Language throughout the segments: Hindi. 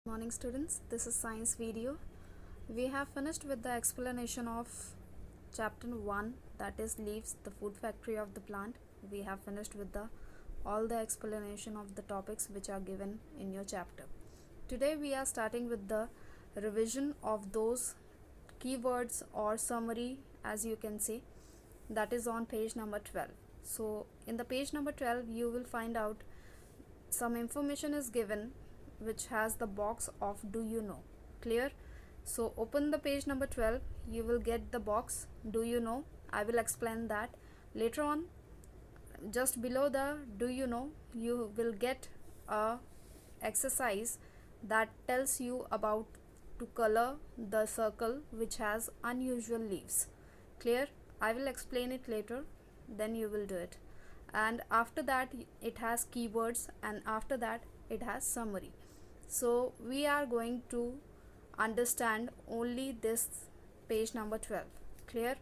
Morning students, this is science video. We have finished with the explanation of chapter 1, that is leaves, the food factory of the plant. We have finished with all the explanation of the topics which are given in your chapter. Today we are starting with the revision of those keywords or summary, as you can say, that is on page number 12. So in the page number 12 you will find out some information is given which has the box of do you know. Clear? So open the page number 12, you will get the box do you know. I will explain that later on. Just below the do you know, you will get a exercise that tells you about to color the circle which has unusual leaves. Clear? I will explain it later, then you will do it. And after that it has keywords, and after that it has summary. So we are going to understand only this page number 12. Clear?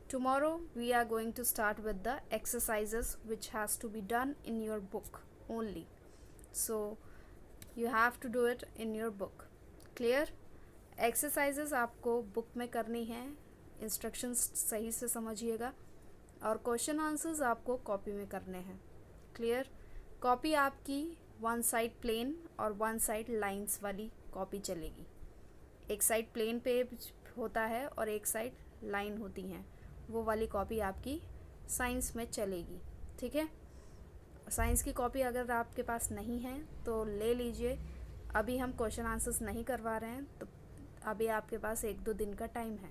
Tomorrow we are going to start with the exercises which has to be done in your book only. So you have to do it in your book. Clear? Exercises आपको बुक में करनी है, इंस्ट्रक्शंस सही से समझिएगा, और क्वेश्चन आंसर्स आपको कॉपी में करने हैं. क्लियर? कॉपी आपकी वन साइड प्लेन और वन साइड लाइंस वाली कॉपी चलेगी. एक साइड प्लेन पेज होता है और एक साइड लाइन होती हैं, वो वाली कॉपी आपकी साइंस में चलेगी. ठीक है? साइंस की कॉपी अगर आपके पास नहीं है तो ले लीजिए. अभी हम क्वेश्चन आंसर्स नहीं करवा रहे हैं, तो अभी आपके पास 1-2 दिन का टाइम है,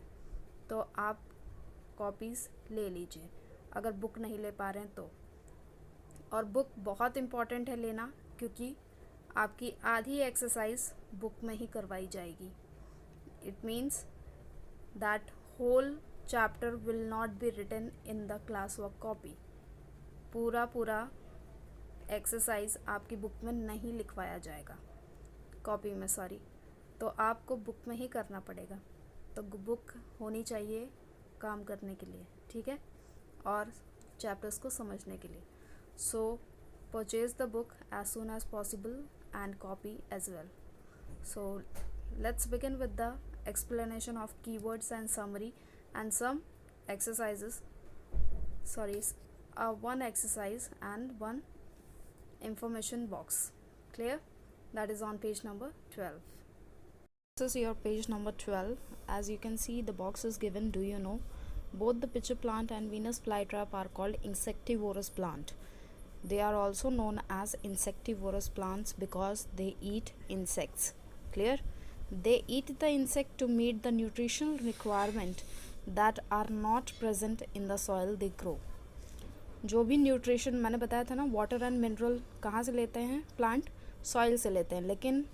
तो आप कॉपीज़ ले लीजिए अगर बुक नहीं ले पा रहे हैं तो. और बुक बहुत इम्पॉर्टेंट है लेना, क्योंकि आपकी आधी एक्सरसाइज बुक में ही करवाई जाएगी. It means that whole chapter will not be written in the class work copy. पूरा एक्सरसाइज आपकी बुक में नहीं लिखवाया जाएगा, कॉपी में, सॉरी. तो आपको बुक में ही करना पड़ेगा. तो बुक होनी चाहिए काम करने के लिए, ठीक है, और चैप्टर्स को समझने के लिए. So purchase the book as soon as possible and copy as well. So let's begin with the explanation of keywords and summary and some exercises. Sorry, one exercise and one information box. Clear? That is on page number 12. This is your page number 12. As you can see, the box is given do you know. Both the pitcher plant and Venus flytrap are called insectivorous plant. They are also known as insectivorous plants because they eat insects. Clear? They eat the insect to meet the nutritional requirement that are not present in the soil they grow. जो भी न्यूट्रिशन मैंने बताया था ना, वाटर एंड मिनरल कहाँ से लेते हैं प्लांट? सॉइल से लेते हैं. लेकिन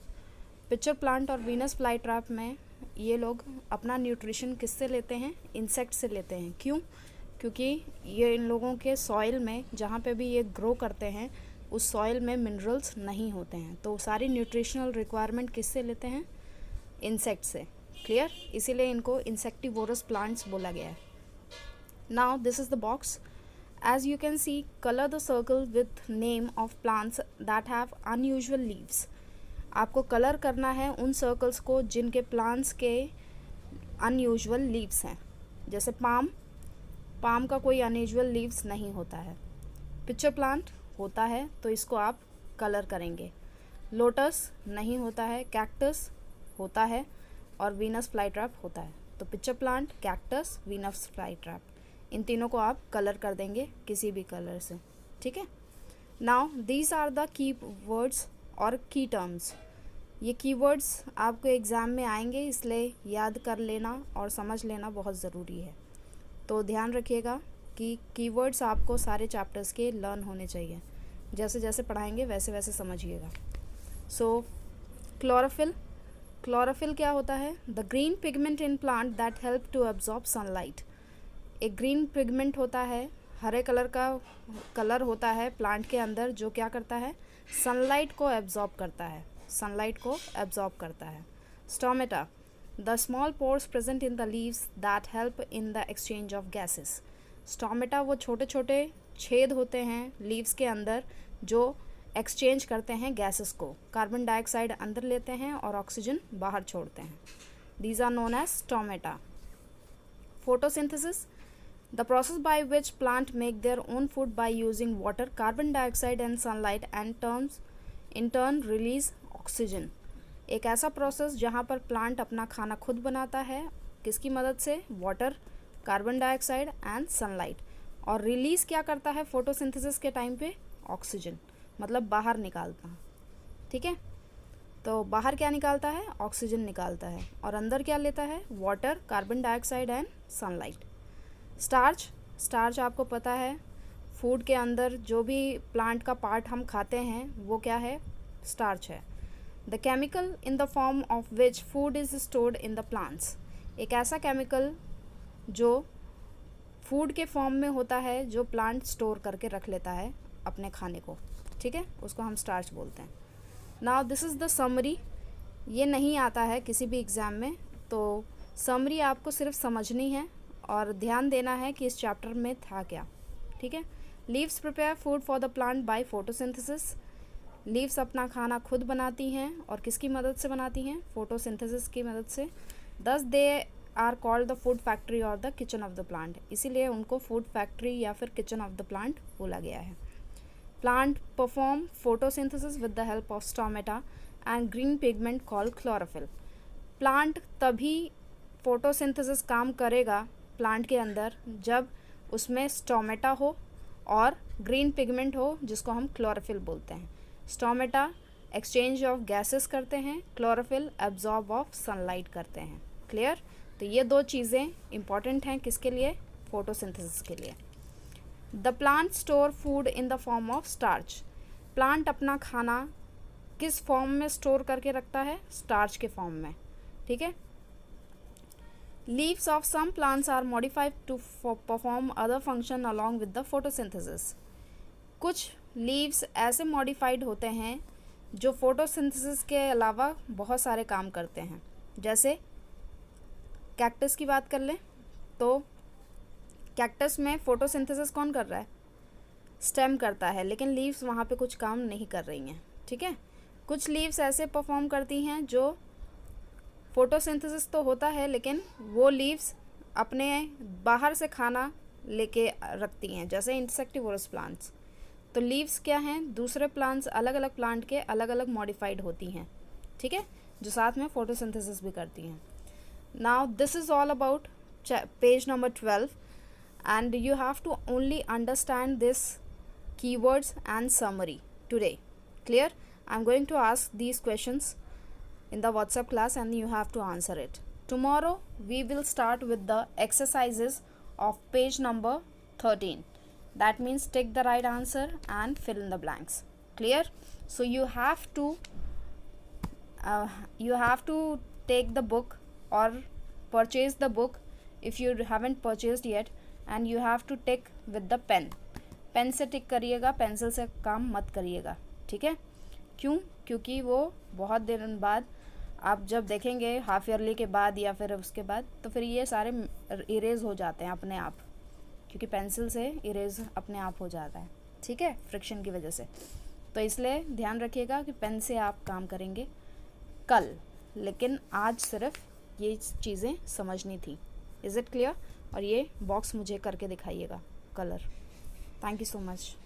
पिक्चर प्लांट और वीनस फ्लाई ट्रैप में ये लोग अपना न्यूट्रिशन किससे लेते हैं? इंसेक्ट से लेते हैं. क्यों? क्योंकि ये इन लोगों के सॉइल में जहाँ पे भी ये ग्रो करते हैं उस सॉइल में मिनरल्स नहीं होते हैं. तो सारी न्यूट्रिशनल रिक्वायरमेंट किससे लेते हैं? इंसेक्ट से. क्लियर? इसीलिए इनको इंसेक्टिवोरस प्लांट्स बोला गया है. Now this is the box. As you can see, colour the circle with name of plants that have unusual leaves. आपको कलर करना है उन सर्कल्स को जिनके प्लांट्स के अनयूजुअल लीव्स हैं. जैसे पाम का कोई अनयूजुअल लीव्स नहीं होता है. पिक्चर प्लांट होता है तो इसको आप कलर करेंगे. लोटस नहीं होता है, कैक्टस होता है, और वीनस फ्लाईट्रैप होता है. तो pitcher plant, cactus, Venus flytrap, इन तीनों को आप कलर कर देंगे किसी भी कलर से. ठीक है? Now these are the key words और की टर्म्स. ये कीवर्ड्स आपको एग्ज़ाम में आएंगे, इसलिए याद कर लेना और समझ लेना बहुत ज़रूरी है. तो ध्यान रखिएगा कि कीवर्ड्स आपको सारे चैप्टर्स के लर्न होने चाहिए. जैसे जैसे पढ़ाएंगे वैसे वैसे समझिएगा. सो क्लोरोफिल क्या होता है? The green pigment in plant that help to absorb sunlight. एक ग्रीन पिगमेंट होता है, हरे कलर का कलर होता है प्लांट के अंदर, जो क्या करता है? सनलाइट को एब्जॉर्ब करता है. सनलाइट को एब्जॉर्ब करता है. Stomata, the small pores present in the leaves that help in the exchange of gases. Stomata वो छोटे छोटे छेद होते हैं लीव्स के अंदर जो एक्सचेंज करते हैं गैसेस को, कार्बन डाइऑक्साइड अंदर लेते हैं और ऑक्सीजन बाहर छोड़ते हैं। These are known as stomata. Photosynthesis, the process by which plant make their own food by using water, carbon dioxide and sunlight and in turn release oxygen. एक ऐसा प्रोसेस जहाँ पर प्लांट अपना खाना खुद बनाता है, किसकी मदद से? Water, carbon dioxide and sunlight, और रिलीज़ क्या करता है फोटोसिंथेसिस के टाइम पे? ऑक्सीजन, मतलब बाहर निकालता है। ठीक है, तो बाहर क्या निकालता है? ऑक्सीजन निकालता है, और अंदर क्या लेता है? Water, carbon dioxide and sunlight. Starch, starch आपको पता है फूड के अंदर जो भी प्लांट का पार्ट हम खाते हैं वो क्या है? स्टार्च है। The chemical in the form of which food is stored in the plants, एक ऐसा केमिकल जो फूड के फॉर्म में होता है जो प्लांट स्टोर करके रख लेता है अपने खाने को। ठीक है, उसको हम स्टार्च बोलते हैं। Now this is the summary. ये नहीं आता है किसी भी एग्ज़ाम में, तो समरी आपको सिर्फ समझनी है और ध्यान देना है कि इस चैप्टर में था क्या। ठीक है, leaves prepare food for the plant by photosynthesis. Leaves अपना खाना खुद बनाती हैं और किसकी मदद से बनाती हैं? फोटोसिंथेसिस की मदद से। These they are called the food factory और the kitchen of the plant, इसीलिए उनको फूड फैक्ट्री या फिर किचन ऑफ द प्लांट बोला गया है। Plant perform photosynthesis with the help of stomata and green pigment called chlorophyll. Plant तभी फोटोसिंथेसिस काम करेगा प्लांट के अंदर जब उसमें स्टोमेटा हो और ग्रीन पिगमेंट हो, जिसको हम क्लोरोफिल बोलते हैं। स्टोमेटा एक्सचेंज ऑफ गैसेस करते हैं, क्लोरोफिल एब्जॉर्ब ऑफ सनलाइट करते हैं। क्लियर? तो ये दो चीज़ें इंपॉर्टेंट हैं किसके लिए? फोटोसिंथेसिस के लिए। The plant store food in the form of starch. Plant अपना खाना किस फॉर्म में स्टोर करके रखता है? स्टार्च के फॉर्म में। ठीक है, leaves of some plants are modified to perform other function along with the photosynthesis. कुछ लीव्स ऐसे मॉडिफाइड होते हैं जो फोटोसिंथेसिस के अलावा बहुत सारे काम करते हैं। जैसे कैक्टस की बात कर लें तो कैक्टस में फोटोसिंथेसिस कौन कर रहा है? स्टेम करता है, लेकिन लीव्स वहाँ पे कुछ काम नहीं कर रही हैं। ठीक है, कुछ लीव्स ऐसे परफॉर्म करती हैं जो फोटोसिंथेसिस तो होता है लेकिन वो लीव्स अपने बाहर से खाना लेके रखती हैं, जैसे इंसेक्टिवोरस प्लांट्स। तो लीव्स क्या हैं? दूसरे प्लांट्स, अलग अलग प्लांट के अलग अलग मॉडिफाइड होती हैं। ठीक है, जो साथ में फोटोसिंथेसिस भी करती हैं। Now this is all about page number 12, and you have to only understand this keywords and summary today. Clear? I'm going to ask these questions in the WhatsApp class and you have to answer it. Tomorrow we will start with the exercises of page number 13. That means take the right answer and fill in the blanks. Clear? So you have to take the book or purchase the book if you haven't purchased yet, and you have to tick with the pen. Pen से टिक करिएगा, पेंसिल से काम मत करिएगा। ठीक है, क्यों? क्योंकि वो बहुत देर बाद आप जब देखेंगे हाफ ईयरली के बाद या फिर उसके बाद, तो फिर ये सारे इरेज हो जाते हैं अपने आप, क्योंकि पेंसिल से इरेज अपने आप हो जाता है। ठीक है, फ्रिक्शन की वजह से। तो इसलिए ध्यान रखिएगा कि पेन से आप काम करेंगे कल, लेकिन आज सिर्फ ये चीज़ें समझनी थी। Is it clear? और ये बॉक्स मुझे करके दिखाइएगा colour. Thank you so much.